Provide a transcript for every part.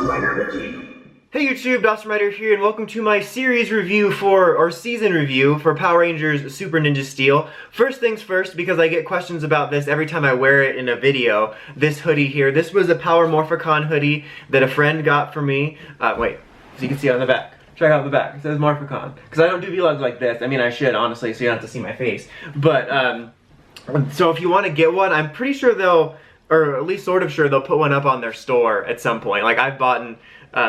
Hey YouTube, Dawson Rider here, and welcome to my series review or season review for Power Rangers Super Ninja Steel. First things first, because I get questions about this every time I wear it in a video, this hoodie here. This was a Power Morphicon hoodie that a friend got for me. Wait, so you can see it on the back. Check out the back, it says Morphicon. Because I don't do vlogs like this. I mean, I should, honestly, so you don't have to see my face. But, so if you want to get one, I'm pretty sure they'll, or at least sort of sure, they'll put one up on their store at some point. Like, I've bought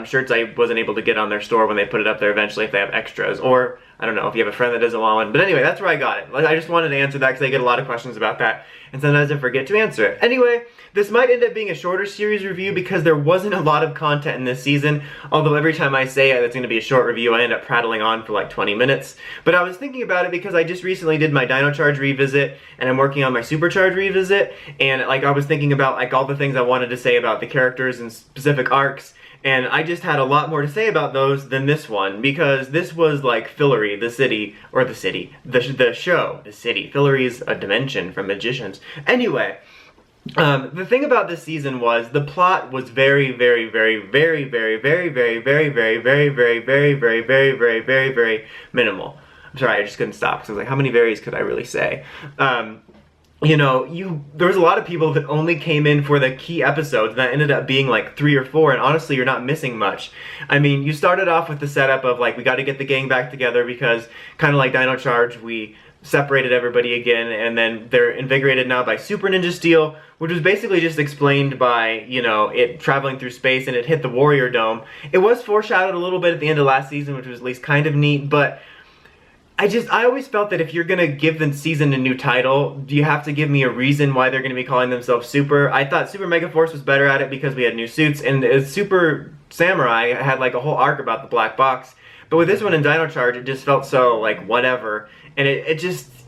shirts I wasn't able to get on their store when they put it up there eventually if they have extras. Or, I don't know, if you have a friend that doesn't want one. But anyway, that's where I got it. Like, I just wanted to answer that because I get a lot of questions about that. And sometimes I forget to answer it. Anyway, this might end up being a shorter series review because there wasn't a lot of content in this season. Although every time I say it's going to be a short review, I end up prattling on for like 20 minutes. But I was thinking about it because I just recently did my Dino Charge revisit, and I'm working on my Supercharge revisit. And like I was thinking about like all the things I wanted to say about the characters and specific arcs. And I just had a lot more to say about those than this one, because this was like fillery, the show, the city. Fillery is a dimension from Magicians. Anyway, the thing about this season was the plot was very minimal. I'm sorry, I just couldn't stop because I was like, how many varies could I really say? You know, there was a lot of people that only came in for the key episodes, and that ended up being like 3 or 4, and honestly, you're not missing much. I mean, you started off with the setup of like, we got to get the gang back together because, kind of like Dino Charge, we separated everybody again, and then they're invigorated now by Super Ninja Steel, which was basically just explained by, you know, it traveling through space and it hit the Warrior Dome. It was foreshadowed a little bit at the end of last season, which was at least kind of neat, but I always felt that if you're gonna give the season a new title, you have to give me a reason why they're gonna be calling themselves Super. I thought Super Mega Force was better at it because we had new suits, and Super Samurai had like a whole arc about the black box. But with this one in Dino Charge, it just felt so like whatever, and it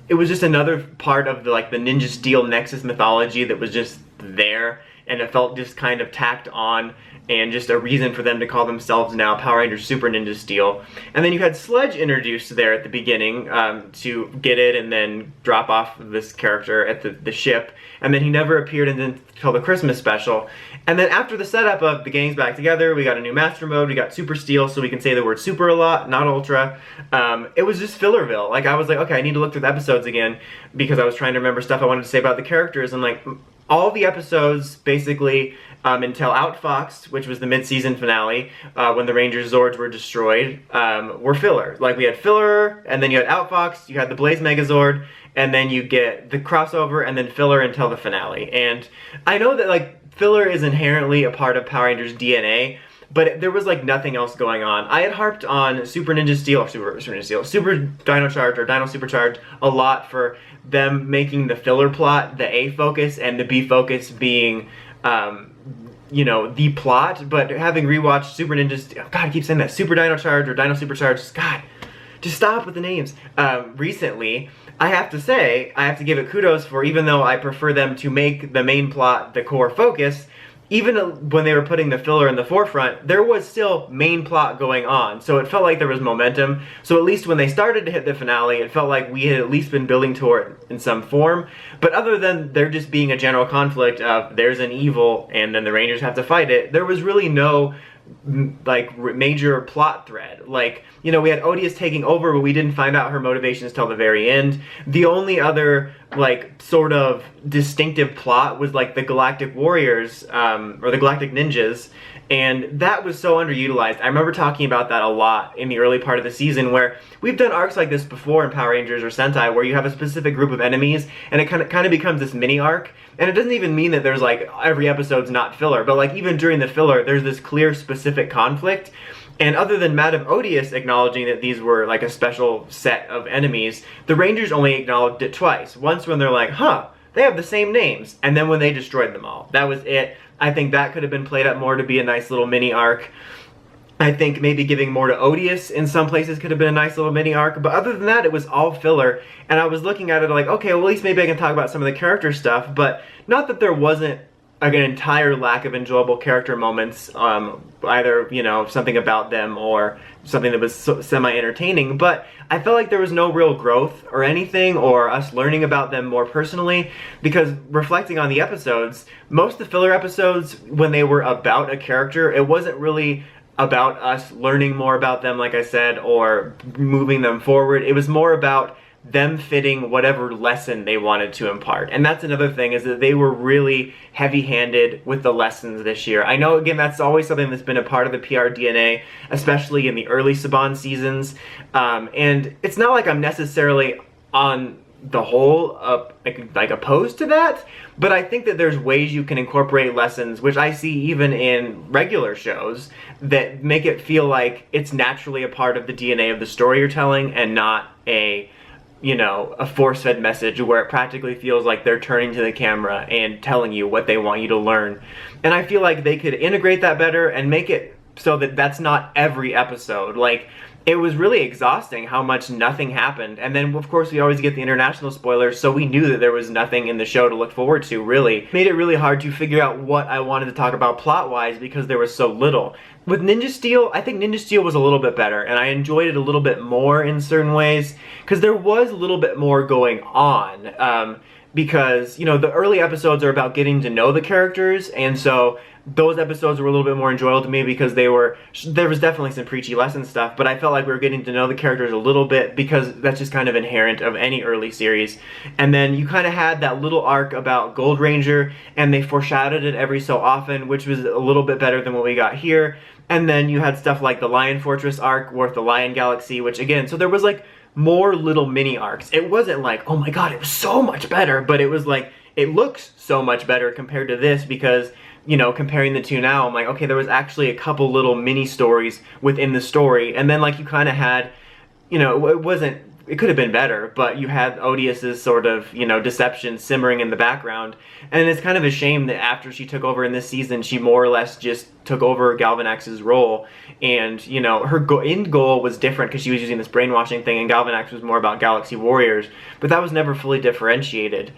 was just another part of the Ninja Steel Nexus mythology that was just there, and it felt just kind of tacked on, and just a reason for them to call themselves now Power Rangers Super Ninja Steel. And then you had Sledge introduced there at the beginning to get it and then drop off this character at the ship, and then he never appeared until the Christmas special. And then after the setup of the gang's back together, we got a new Master Mode, we got Super Steel, so we can say the word Super a lot, not Ultra. It was just Fillerville. Like, I was like, okay, I need to look through the episodes again, because I was trying to remember stuff I wanted to say about the characters, and like, all the episodes, basically, until Outfoxed, which was the mid-season finale, when the Rangers Zords were destroyed, were filler. Like, we had filler, and then you had Outfoxed, you had the Blaze Megazord, and then you get the crossover, and then filler until the finale. And I know that, like, filler is inherently a part of Power Rangers DNA, but there was like nothing else going on. I had harped on Super Ninja Steel, Super Dino Charge, or Dino Supercharge a lot for them making the filler plot the A focus and the B focus being, you know, the plot. But having rewatched Super Ninja Steel, God, I keep saying that, Super Dino Charge or Dino Supercharge, God, just stop with the names. Recently, I have to say, I have to give it kudos for, even though I prefer them to make the main plot the core focus, even when they were putting the filler in the forefront, there was still main plot going on. So it felt like there was momentum. So at least when they started to hit the finale, it felt like we had at least been building toward it in some form. But other than there just being a general conflict of there's an evil and then the Rangers have to fight it, there was really no like major plot thread. Like, you know, we had Odious taking over, but we didn't find out her motivations till the very end. The only other like sort of distinctive plot was like the Galactic Warriors, or the Galactic Ninjas, and that was so underutilized. I remember talking about that a lot in the early part of the season, where we've done arcs like this before in Power Rangers or Sentai, where you have a specific group of enemies, and it kind of becomes this mini arc. And it doesn't even mean that there's like every episode's not filler, but like even during the filler, there's this clear specific conflict. And other than Madame Odious acknowledging that these were like a special set of enemies, the Rangers only acknowledged it twice. Once when they're like, huh, they have the same names, and then when they destroyed them all. That was it. I think that could have been played up more to be a nice little mini arc. I think maybe giving more to Odious in some places could have been a nice little mini arc, but other than that, it was all filler. And I was looking at it like, okay, well, at least maybe I can talk about some of the character stuff, but not that there wasn't like an entire lack of enjoyable character moments, either, you know, something about them or something that was semi-entertaining, but I felt like there was no real growth or anything, or us learning about them more personally, because reflecting on the episodes, most of the filler episodes, when they were about a character, it wasn't really about us learning more about them, like I said, or moving them forward. It was more about them fitting whatever lesson they wanted to impart. And that's another thing, is that they were really heavy-handed with the lessons this year. I know, again, that's always something that's been a part of the PR DNA, especially in the early Saban seasons. And it's not like I'm necessarily on the whole like opposed to that, but I think that there's ways you can incorporate lessons, which I see even in regular shows, that make it feel like it's naturally a part of the DNA of the story you're telling, and not a, you know, a force-fed message where it practically feels like they're turning to the camera and telling you what they want you to learn. And I feel like they could integrate that better and make it so that that's not every episode. Like, it was really exhausting how much nothing happened. And then, of course, we always get the international spoilers, so we knew that there was nothing in the show to look forward to, really. Made it really hard to figure out what I wanted to talk about plot-wise, because there was so little. With Ninja Steel, I think Ninja Steel was a little bit better, and I enjoyed it a little bit more in certain ways, because there was a little bit more going on. Because, you know, the early episodes are about getting to know the characters, and so those episodes were a little bit more enjoyable to me, because there was definitely some preachy lesson stuff, but I felt like we were getting to know the characters a little bit, because that's just kind of inherent of any early series. And then you kind of had that little arc about Gold Ranger, and they foreshadowed it every so often, which was a little bit better than what we got here. And then you had stuff like the Lion Fortress arc with the Lion Galaxy, which again, so there was like more little mini arcs. It wasn't like, oh my god, it was so much better, but it was like, it looks so much better compared to this, because, you know, comparing the two now, I'm like, okay, there was actually a couple little mini stories within the story. And then, like, you kind of had, you know, it could have been better, but you had Odious' sort of, you know, deception simmering in the background. And it's kind of a shame that after she took over in this season, she more or less just took over Galvanax's role. And, you know, her end goal was different, because she was using this brainwashing thing, and Galvanax was more about Galaxy Warriors. But that was never fully differentiated.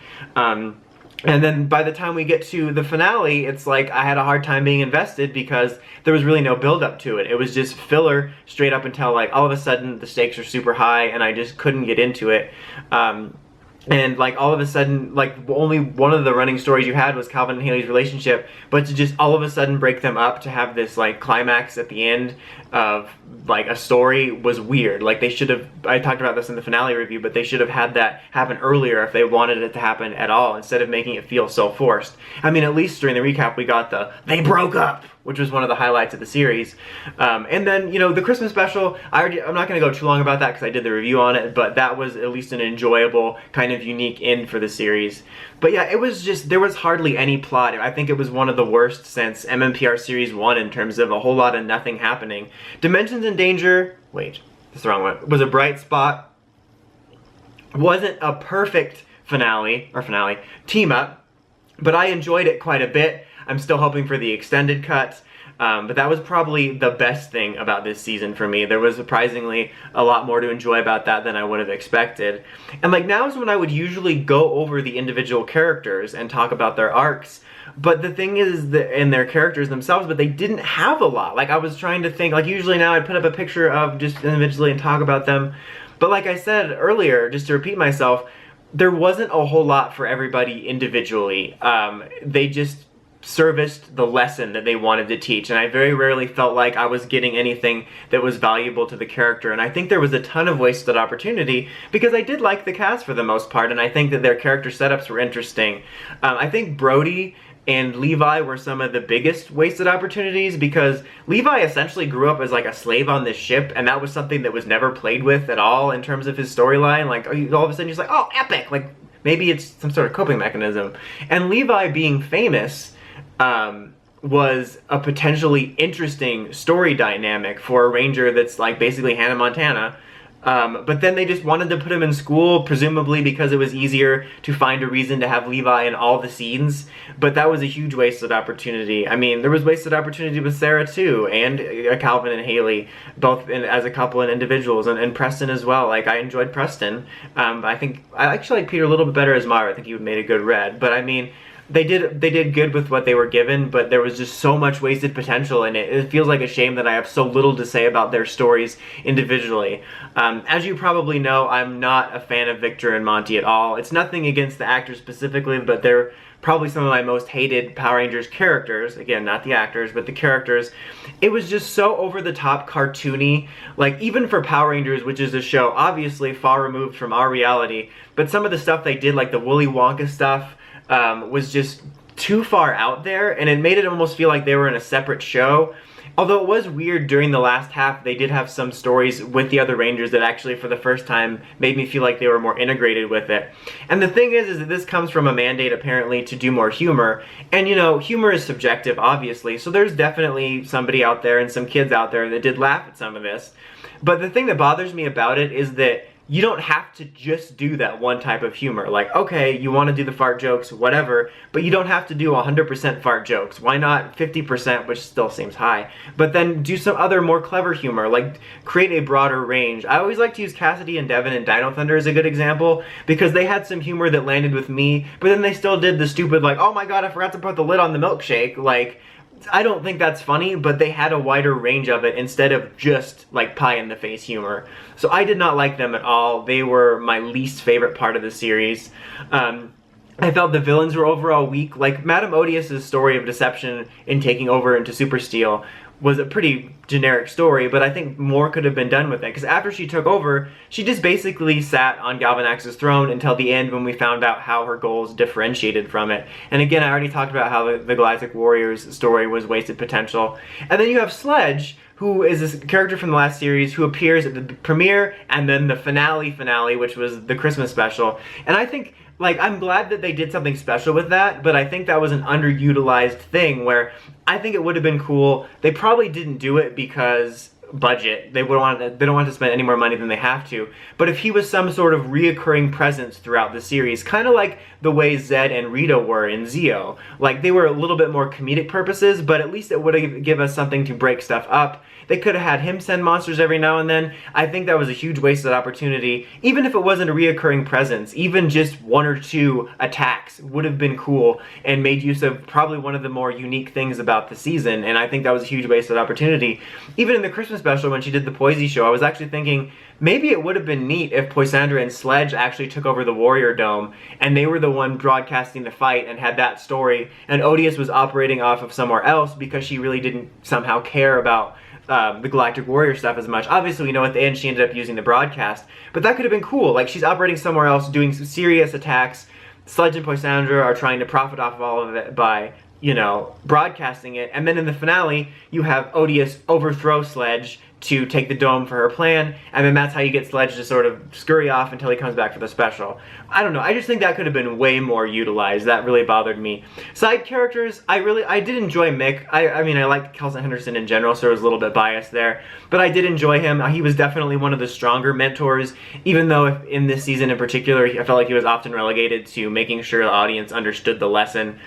And then by the time we get to the finale, it's like I had a hard time being invested, because there was really no build up to it. It was just filler straight up until, like, all of a sudden the stakes are super high and I just couldn't get into it. And, like, all of a sudden, like, only one of the running stories you had was Calvin and Haley's relationship, but to just all of a sudden break them up to have this, like, climax at the end of, like, a story was weird. Like, they should have, I talked about this in the finale review, but they should have had that happen earlier if they wanted it to happen at all, instead of making it feel so forced. I mean, at least during the recap we got the, they broke up, which was one of the highlights of the series. And then, you know, the Christmas special, I'm not going to go too long about that because I did the review on it, but that was at least an enjoyable, kind of unique end for the series. But yeah, it was just, there was hardly any plot. I think it was one of the worst since MMPR Series 1 in terms of a whole lot of nothing happening. Dimensions in Danger, wait, that's the wrong one, was a bright spot. Wasn't a perfect finale, team up, but I enjoyed it quite a bit. I'm still hoping for the extended cut, but that was probably the best thing about this season for me. There was surprisingly a lot more to enjoy about that than I would have expected. And like, now is when I would usually go over the individual characters and talk about their arcs, but the thing is that in their characters themselves, but they didn't have a lot. Like, I was trying to think, like, usually now I'd put up a picture of just individually and talk about them, but like I said earlier, just to repeat myself, there wasn't a whole lot for everybody individually. They just serviced the lesson that they wanted to teach, and I very rarely felt like I was getting anything that was valuable to the character. And I think there was a ton of wasted opportunity, because I did like the cast for the most part, and I think that their character setups were interesting. I think Brody and Levi were some of the biggest wasted opportunities, because Levi essentially grew up as like a slave on this ship, and that was something that was never played with at all in terms of his storyline. Like, all of a sudden he's like, oh, epic! Like, maybe it's some sort of coping mechanism. And Levi being famous was a potentially interesting story dynamic for a ranger that's like basically Hannah Montana. But then they just wanted to put him in school, presumably because it was easier to find a reason to have Levi in all the scenes. But that was a huge wasted opportunity. I mean, there was wasted opportunity with Sarah too, and Calvin and Haley, both as a couple and individuals, and Preston as well. Like, I enjoyed Preston. I think I actually like Peter a little bit better as Mara. I think he made a good Red. But I mean, they did good with what they were given, but there was just so much wasted potential in it. It feels like a shame that I have so little to say about their stories individually. As you probably know, I'm not a fan of Victor and Monte at all. It's nothing against the actors specifically, but they're probably some of my most hated Power Rangers characters. Again, not the actors, but the characters. It was just so over-the-top cartoony. Like, even for Power Rangers, which is a show obviously far removed from our reality, but some of the stuff they did, like the Willy Wonka stuff, was just too far out there, and it made it almost feel like they were in a separate show. Although it was weird, during the last half they did have some stories with the other Rangers that actually for the first time made me feel like they were more integrated with it. And the thing is that this comes from a mandate apparently to do more humor, and you know, humor is subjective obviously, so there's definitely somebody out there and some kids out there that did laugh at some of this. But the thing that bothers me about it is that you don't have to just do that one type of humor. Like, okay, you want to do the fart jokes, whatever, but you don't have to do 100% fart jokes. Why not 50%, which still seems high? But then do some other more clever humor, like create a broader range. I always like to use Cassidy and Devin and Dino Thunder as a good example, because they had some humor that landed with me, but then they still did the stupid, like, oh my god, I forgot to put the lid on the milkshake, like, I don't think that's funny, but they had a wider range of it instead of just like pie-in-the-face humor. So I did not like them at all. They were my least favorite part of the series. I felt the villains were overall weak. Like, Madame Odious' story of deception in taking over into Super Steel was a pretty generic story, but I think more could have been done with it, because after she took over, she just basically sat on Galvanax's throne until the end when we found out how her goals differentiated from it. And again, I already talked about how the Galactic Warriors story was wasted potential. And then you have Sledge, who is this character from the last series who appears at the premiere and then the finale, which was the Christmas special. And I think, like, I'm glad that they did something special with that, but I think that was an underutilized thing where I think it would have been cool. They probably didn't do it because budget. They don't want to spend any more money than they have to. But if he was some sort of reoccurring presence throughout the series, kind of like the way Zed and Rita were in Zeo. Like, they were a little bit more comedic purposes, but at least it would have given us something to break stuff up. They could have had him send monsters every now and then. I think that was a huge wasted opportunity. Even if it wasn't a reoccurring presence, even just 1 or 2 attacks would have been cool and made use of probably one of the more unique things about the season, and I think that was a huge wasted opportunity. Even in the Christmas special when she did the Poisey show, I was actually thinking maybe it would have been neat if Poisandra and Sledge actually took over the Warrior Dome and they were the one broadcasting the fight and had that story, and Odious was operating off of somewhere else because she really didn't somehow care about the Galactic Warrior stuff as much. Obviously, we know at the end she ended up using the broadcast, but that could have been cool. Like, she's operating somewhere else, doing some serious attacks. Sledge and Poisandra are trying to profit off of all of it by, you know, broadcasting it. And then in the finale, you have Odious overthrow Sledge to take the dome for her plan, and then that's how you get Sledge to sort of scurry off until he comes back for the special. I don't know, I just think that could have been way more utilized. That really bothered me. Side characters, I did enjoy Mick. I mean, I like Kelson Henderson in general, so I was a little bit biased there, but I did enjoy him. He was definitely one of the stronger mentors, even though in this season in particular, I felt like he was often relegated to making sure the audience understood the lesson.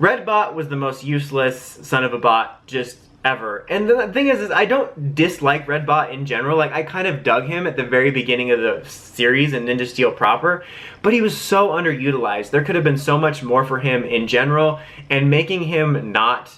Redbot was the most useless son of a bot just ever. And the thing is I don't dislike Redbot in general. Like, I kind of dug him at the very beginning of the series in Ninja Steel proper, but he was so underutilized. There could have been so much more for him in general, and making him not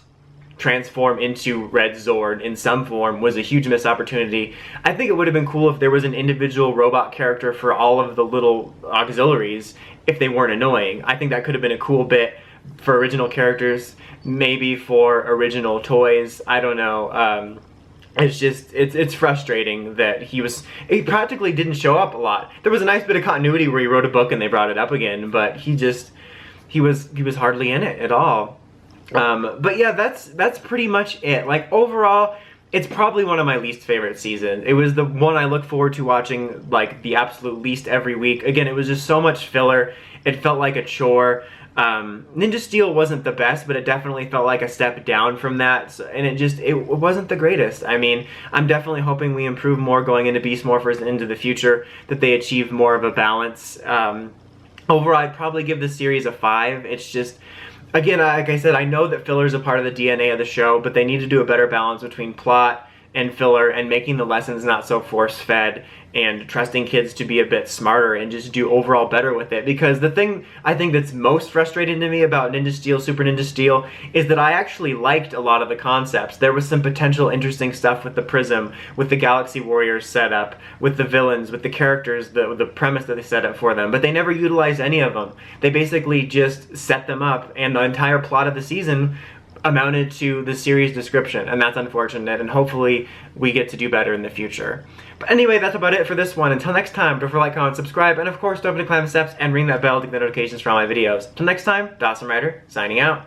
transform into Red Zord in some form was a huge missed opportunity. I think it would have been cool if there was an individual robot character for all of the little auxiliaries if they weren't annoying. I think that could have been a cool bit for original characters, maybe for original toys. I don't know. It's just, it's frustrating that he practically didn't show up a lot. There was a nice bit of continuity where he wrote a book and they brought it up again, but he was hardly in it at all. But yeah, that's pretty much it. Like, overall, it's probably one of my least favorite seasons. It was the one I look forward to watching, like, the absolute least every week. Again, it was just so much filler. It felt like a chore. Ninja Steel wasn't the best, but it definitely felt like a step down from that, and it wasn't the greatest. I mean, I'm definitely hoping we improve more going into Beast Morphers into the future, that they achieve more of a balance. Overall, I'd probably give this series a 5. It's just, again, like I said, I know that filler is a part of the DNA of the show, but they need to do a better balance between plot, and filler and making the lessons not so force-fed and trusting kids to be a bit smarter and just do overall better with it. Because the thing I think that's most frustrating to me about Ninja Steel, Super Ninja Steel, is that I actually liked a lot of the concepts. There was some potential interesting stuff with the Prism, with the Galaxy Warriors setup, with the villains, with the characters, the premise that they set up for them, but they never utilized any of them. They basically just set them up, and the entire plot of the season amounted to the series description, and that's unfortunate, and hopefully we get to do better in the future. But anyway, that's about it for this one. Until next time, don't forget to like, comment, subscribe, and of course don't forget to climb the steps and ring that bell to get the notifications for all my videos. Until next time, Dawson Ryder, signing out.